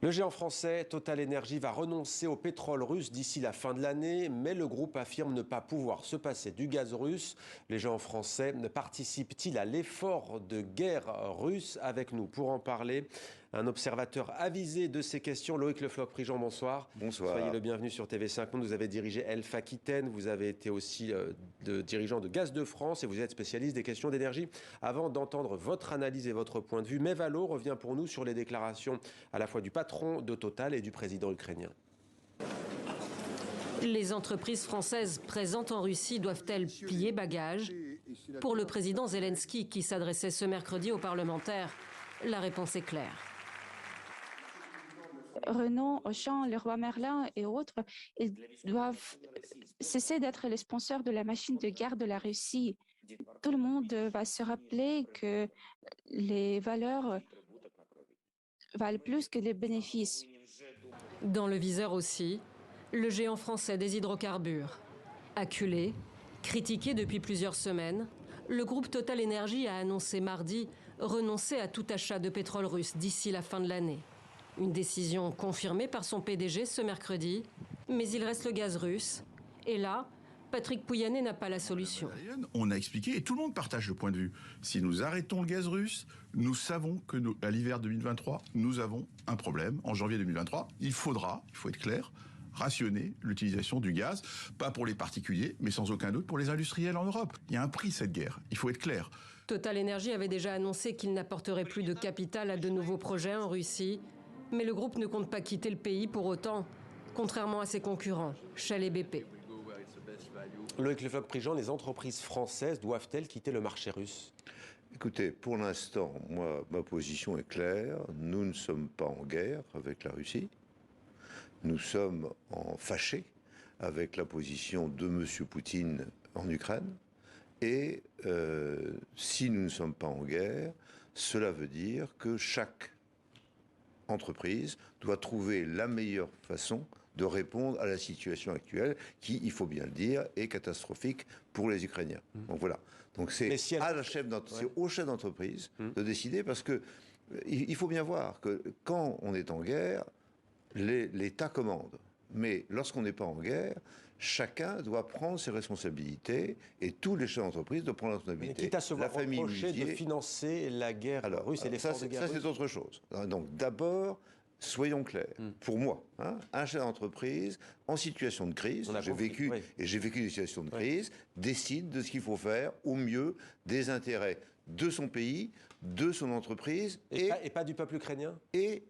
Le géant français Total Energy va renoncer au pétrole russe d'ici la fin de l'année, mais le groupe affirme ne pas pouvoir se passer du gaz russe. Les géants français participent-ils à l'effort de guerre russe? Avec nous pour en parler, un observateur avisé de ces questions, Loïc Le Floch-Prigent, bonsoir. Bonsoir. Soyez le bienvenu sur TV5 Monde. Vous avez dirigé Elf Aquitaine, vous avez été aussi dirigeant de Gaz de France et vous êtes spécialiste des questions d'énergie. Avant d'entendre votre analyse et votre point de vue, Mevalo revient pour nous sur les déclarations à la fois du patron de Total et du président ukrainien. Les entreprises françaises présentes en Russie doivent-elles plier bagages? Pour le président Zelensky, qui s'adressait ce mercredi aux parlementaires, la réponse est claire. Renault, Auchan, Leroy Merlin et autres, ils doivent cesser d'être les sponsors de la machine de guerre de la Russie. Tout le monde va se rappeler que les valeurs valent plus que les bénéfices. Dans le viseur aussi, le géant français des hydrocarbures. Acculé, critiqué depuis plusieurs semaines, le groupe Total Energy a annoncé mardi renoncer à tout achat de pétrole russe d'ici la fin de l'année. Une décision confirmée par son PDG ce mercredi, mais il reste le gaz russe. Et là, Patrick Pouyanné n'a pas la solution. On a expliqué, et tout le monde partage le point de vue, si nous arrêtons le gaz russe, nous savons que à l'hiver 2023, nous avons un problème. En janvier 2023, il faut être clair, rationner l'utilisation du gaz, pas pour les particuliers, mais sans aucun doute pour les industriels en Europe. Il y a un prix, cette guerre, il faut être clair. Total Energy avait déjà annoncé qu'il n'apporterait plus de capital à de nouveaux projets en Russie, mais le groupe ne compte pas quitter le pays pour autant, contrairement à ses concurrents, Shell et BP. Loïc Le Floch-Prigent, les entreprises françaises doivent-elles quitter le marché russe? Écoutez, pour l'instant, moi, ma position est claire. Nous ne sommes pas en guerre avec la Russie. Nous sommes fâchés avec la position de M. Poutine en Ukraine. Et si nous ne sommes pas en guerre, cela veut dire que chaque entreprise doit trouver la meilleure façon de répondre à la situation actuelle qui, il faut bien le dire, est catastrophique pour les Ukrainiens. Donc voilà. Donc c'est au chef d'entreprise de décider, parce que il faut bien voir que quand on est en guerre, l'État commande. Mais lorsqu'on n'est pas en guerre, chacun doit prendre ses responsabilités et tous les chefs d'entreprise doivent prendre leurs responsabilités. Quitte à se voir reprocher de financer la guerre russe et l'effort de guerre russe. Ça, c'est autre chose. Donc d'abord, soyons clairs. Pour moi, un chef d'entreprise en situation de crise, j'ai vécu des situations de crise, décide de ce qu'il faut faire au mieux des intérêts de son pays, de son entreprise et pas du peuple ukrainien. Et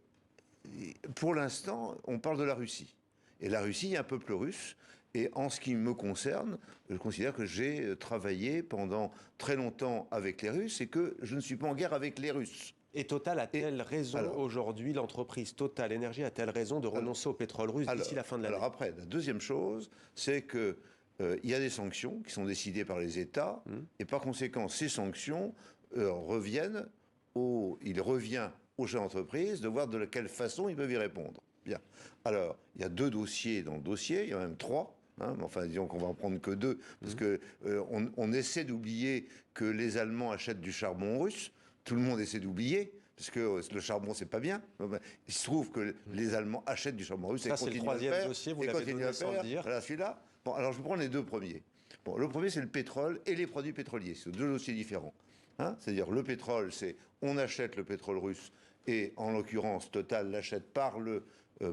pour l'instant, on parle de la Russie. Et la Russie, il y a un peuple russe. Et en ce qui me concerne, je considère que j'ai travaillé pendant très longtemps avec les Russes et que je ne suis pas en guerre avec les Russes. Et Total a-t-elle raison aujourd'hui, l'entreprise Total Energy a-t-elle raison de renoncer au pétrole russe d'ici la fin de l'année? Alors après, la deuxième chose, c'est que il y a des sanctions qui sont décidées par les États, et par conséquent, ces sanctions reviennent il revient aux chefs d'entreprise de voir de quelle façon ils peuvent y répondre. Bien. Alors, il y a 2 dossiers dans le dossier, il y en a même 3. Enfin, disons qu'on va en prendre que 2, parce que on essaie d'oublier que les Allemands achètent du charbon russe. Tout le monde essaie d'oublier, parce que le charbon, c'est pas bien. Il se trouve que les Allemands achètent du charbon russe. Ça, c'est le 3e dossier, vous l'avez donné sans le dire. Voilà, celui-là. Bon, alors je vais prendre les 2 premiers. Bon, le premier, c'est le pétrole et les produits pétroliers. C'est 2 dossiers différents. C'est-à-dire, le pétrole, c'est on achète le pétrole russe, et en l'occurrence, Total l'achète par le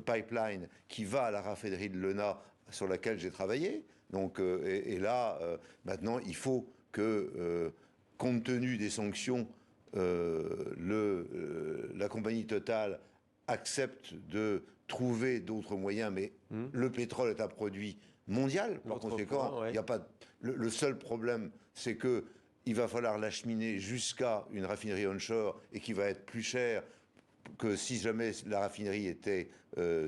pipeline qui va à la raffinerie de Leuna, sur laquelle j'ai travaillé. Donc, et là, maintenant, il faut que, compte tenu des sanctions, la compagnie Total accepte de trouver d'autres moyens, mais le pétrole est un produit mondial. Par conséquent, il n'y a pas le seul problème, c'est que il va falloir l'acheminer jusqu'à une raffinerie onshore et qui va être plus cher que si jamais la raffinerie était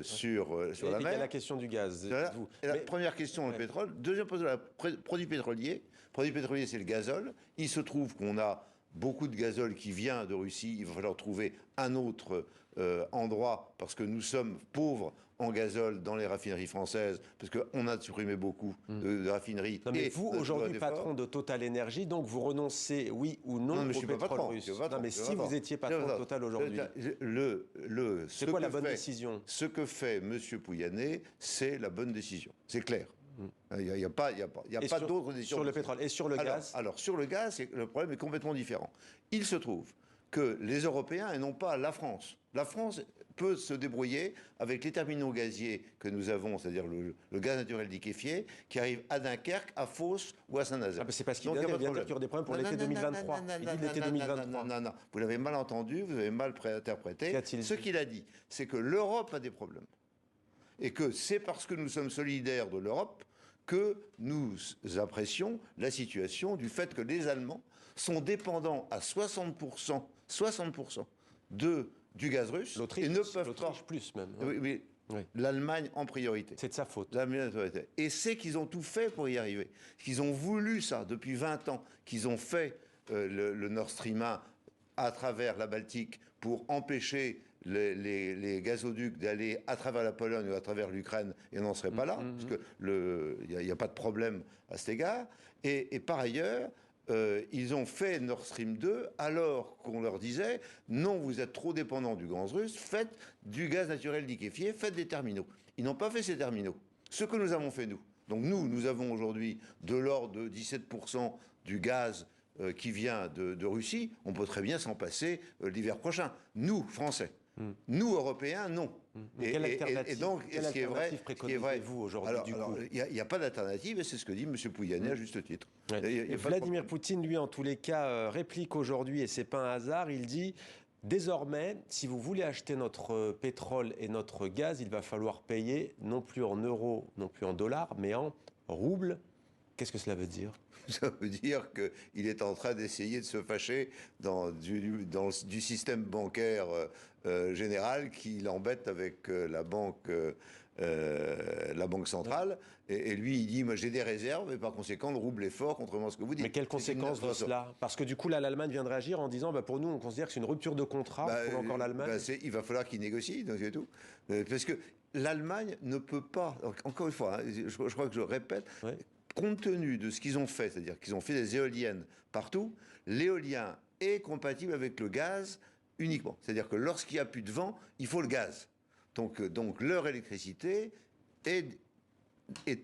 sur la mer. Il y a la question du gaz. La première question, le pétrole. Deuxième question, produit pétrolier. Produit pétrolier, c'est le gazole. Il se trouve qu'on a beaucoup de gazole qui vient de Russie. Il va falloir trouver un autre endroit parce que nous sommes pauvres en gazole dans les raffineries françaises, parce qu'on a supprimé beaucoup de raffineries. Non, mais vous, aujourd'hui, patron de Total Énergie, donc vous renoncez, oui ou non, au pétrole russe. Non, mais si vous étiez patron de Total aujourd'hui, c'est quoi la bonne décision? Ce que fait M. Pouyanné, c'est la bonne décision. C'est clair. Il n'y a pas d'autre décision. Sur le pétrole et sur le gaz? Alors, sur le gaz, le problème est complètement différent. Il se trouve que les Européens, et non pas la France, peut se débrouiller avec les terminaux gaziers que nous avons, c'est-à-dire le gaz naturel liquéfié, qui arrive à Dunkerque, à Fos ou à Saint-Nazaire. Ah, c'est parce qu'il vient de dire qu'il y aurait des problèmes pour l'été 2023. Il dit l'été 2023. Non, vous l'avez mal entendu, vous avez mal interprété. Ce qu'il a dit, c'est que l'Europe a des problèmes. Et que c'est parce que nous sommes solidaires de l'Europe que nous apprécions la situation du fait que les Allemands sont dépendants à 60% du gaz russe et ne peuvent pas... plus même. Oui. L'Allemagne en priorité. C'est de sa faute. Et c'est qu'ils ont tout fait pour y arriver. Qu'ils ont voulu ça depuis 20 ans, qu'ils ont fait le Nord Stream 1 à travers la Baltique pour empêcher les gazoducs d'aller à travers la Pologne ou à travers l'Ukraine, et on n'en serait pas là, parce qu'il n'y a pas de problème à cet égard. Et par ailleurs, ils ont fait Nord Stream 2 alors qu'on leur disait non, vous êtes trop dépendants du gaz russe, faites du gaz naturel liquéfié, faites des terminaux. Ils n'ont pas fait ces terminaux. Ce que nous avons fait, nous. Donc nous avons aujourd'hui de l'ordre de 17% du gaz qui vient de Russie. On peut très bien s'en passer l'hiver prochain. Nous, Français. Nous, Européens, non. Et donc, ce qui est vrai, vous aujourd'hui, du coup, il n'y a pas d'alternative, et c'est ce que dit M. Pouyanné à juste titre. Vladimir Poutine, lui, en tous les cas, réplique aujourd'hui, et c'est pas un hasard. Il dit désormais, si vous voulez acheter notre pétrole et notre gaz, il va falloir payer non plus en euros, non plus en dollars, mais en roubles. Qu'est-ce que cela veut dire? Ça veut dire qu'il est en train d'essayer de se fâcher du système bancaire général qui l'embête avec la banque centrale. Et lui, il dit, moi j'ai des réserves, et par conséquent, le rouble est fort, contrairement à ce que vous dites. Mais quelles conséquences de cela? Parce que du coup, là, l'Allemagne vient de réagir en disant, pour nous, on considère que c'est une rupture de contrat pour encore l'Allemagne. Il va falloir qu'il négocie, donc c'est tout. Parce que l'Allemagne ne peut pas, encore une fois, je crois que je répète, compte tenu de ce qu'ils ont fait, c'est-à-dire qu'ils ont fait des éoliennes partout, l'éolien est compatible avec le gaz uniquement. C'est-à-dire que lorsqu'il n'y a plus de vent, il faut le gaz. Donc leur électricité est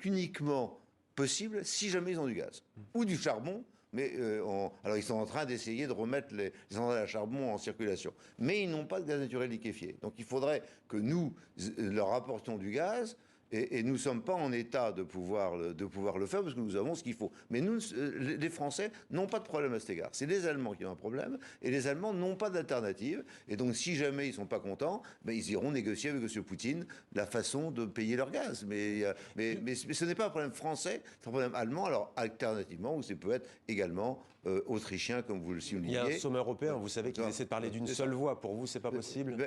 uniquement possible si jamais ils ont du gaz. Ou du charbon, mais alors ils sont en train d'essayer de remettre les centrales à charbon en circulation. Mais ils n'ont pas de gaz naturel liquéfié. Donc il faudrait que nous leur apportions du gaz. Et nous ne sommes pas en état de pouvoir le faire parce que nous avons ce qu'il faut. Mais nous, les Français, n'ont pas de problème à cet égard. C'est les Allemands qui ont un problème et les Allemands n'ont pas d'alternative. Et donc, si jamais ils ne sont pas contents, ils iront négocier avec M. Poutine la façon de payer leur gaz. Mais ce n'est pas un problème français, c'est un problème allemand. Alors, alternativement, ou ça peut être également autrichien, comme vous le soulignez. Il y a un sommet européen, vous savez qu'ils essaient de parler d'une seule voix. Pour vous, c'est pas possible?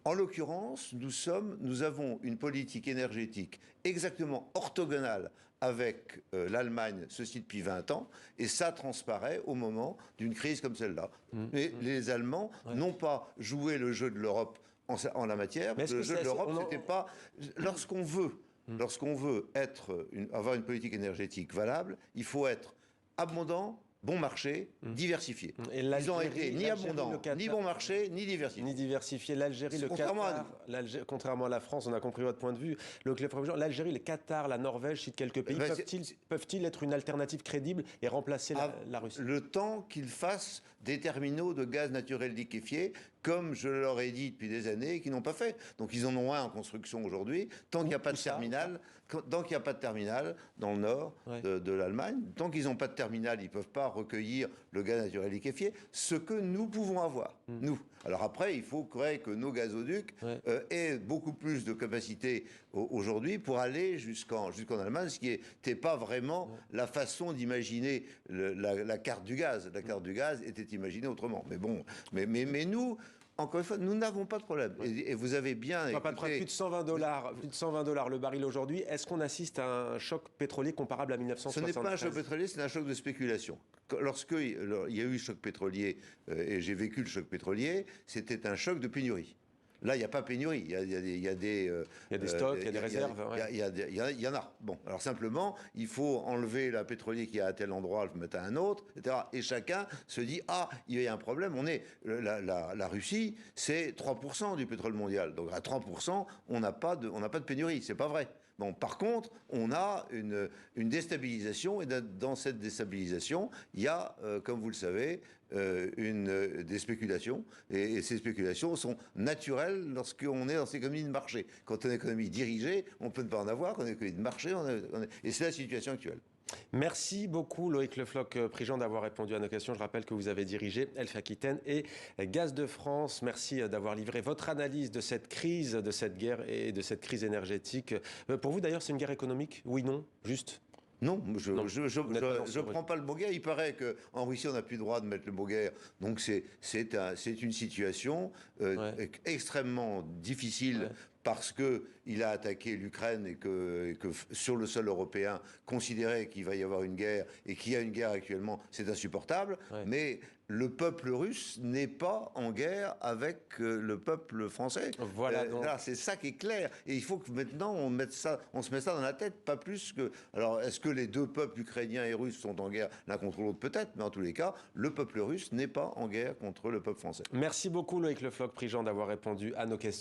En l'occurrence, nous avons une politique énergétique exactement orthogonale avec l'Allemagne, ceci depuis 20 ans, et ça transparaît au moment d'une crise comme celle-là. Mais les Allemands n'ont pas joué le jeu de l'Europe en la matière. Le jeu de l'Europe, c'était pas... Lorsqu'on veut avoir une politique énergétique valable, il faut être abondant, bon marché, diversifié. Ils n'ont été ni abondants, ni bon marché, ni diversifiés. Ni diversifiés. L'Algérie, le Qatar, contrairement à la France, on a compris votre point de vue. L'Algérie, le Qatar, la Norvège, cite quelques pays. Peuvent-ils être une alternative crédible et remplacer la Russie? Le temps qu'ils fassent des terminaux de gaz naturel liquéfié, comme je leur ai dit depuis des années, qui n'ont pas fait. Donc ils en ont un en construction aujourd'hui. Tant qu'il n'y a pas de terminal, dans le nord de l'Allemagne, tant qu'ils n'ont pas de terminal, ils ne peuvent pas recueillir le gaz naturel liquéfié, ce que nous pouvons avoir, nous. Alors après, il faut que nos gazoducs aient beaucoup plus de capacité aujourd'hui pour aller jusqu'en Allemagne, ce qui n'était pas vraiment la façon d'imaginer la carte du gaz. La carte du gaz était imaginée autrement. Mais bon, mais nous... Encore une fois, nous n'avons pas de problème. Et vous avez bien écouté... Pas de problème, plus de $120 le baril aujourd'hui. Est-ce qu'on assiste à un choc pétrolier comparable à 1973? Ce n'est pas un choc pétrolier, c'est un choc de spéculation. Lorsqu'il y a eu le choc pétrolier, et j'ai vécu le choc pétrolier, c'était un choc de pénurie. Là, il n'y a pas pénurie. Il y a des stocks, il y a des réserves. Il y en a. Bon, alors simplement, il faut enlever la pétrolier qui est à tel endroit, le mettre à un autre, etc. Et chacun se dit, ah, il y a un problème. La Russie, c'est 3% du pétrole mondial. Donc à 3%, on n'a pas de pénurie. C'est pas vrai. Bon, par contre, on a une déstabilisation, et dans cette déstabilisation, il y a, comme vous le savez, des spéculations, et ces spéculations sont naturelles lorsqu'on est dans ces économies de marché. Quand on est économie dirigée, on peut ne pas en avoir. Quand on est économie de marché, et c'est la situation actuelle. Merci beaucoup Loïc Le Floch-Prigent d'avoir répondu à nos questions. Je rappelle que vous avez dirigé Elf Aquitaine et Gaz de France. Merci d'avoir livré votre analyse de cette crise, de cette guerre et de cette crise énergétique. Pour vous d'ailleurs, c'est une guerre économique? Oui, non? Juste? Non, je ne prends pas le mot guerre. Il paraît qu'en Russie, on n'a plus le droit de mettre le mot guerre. Donc c'est une situation extrêmement difficile parce qu'il a attaqué l'Ukraine et que sur le sol européen, considérer qu'il va y avoir une guerre et qu'il y a une guerre actuellement, c'est insupportable. Ouais. Mais le peuple russe n'est pas en guerre avec le peuple français. Voilà. Là, c'est ça qui est clair. Et il faut que maintenant on se mette ça dans la tête, pas plus que. Alors, est-ce que les deux peuples ukrainiens et russes sont en guerre l'un contre l'autre? Peut-être, mais en tous les cas, le peuple russe n'est pas en guerre contre le peuple français. Merci beaucoup Loïc Le Floch-Prigent d'avoir répondu à nos questions.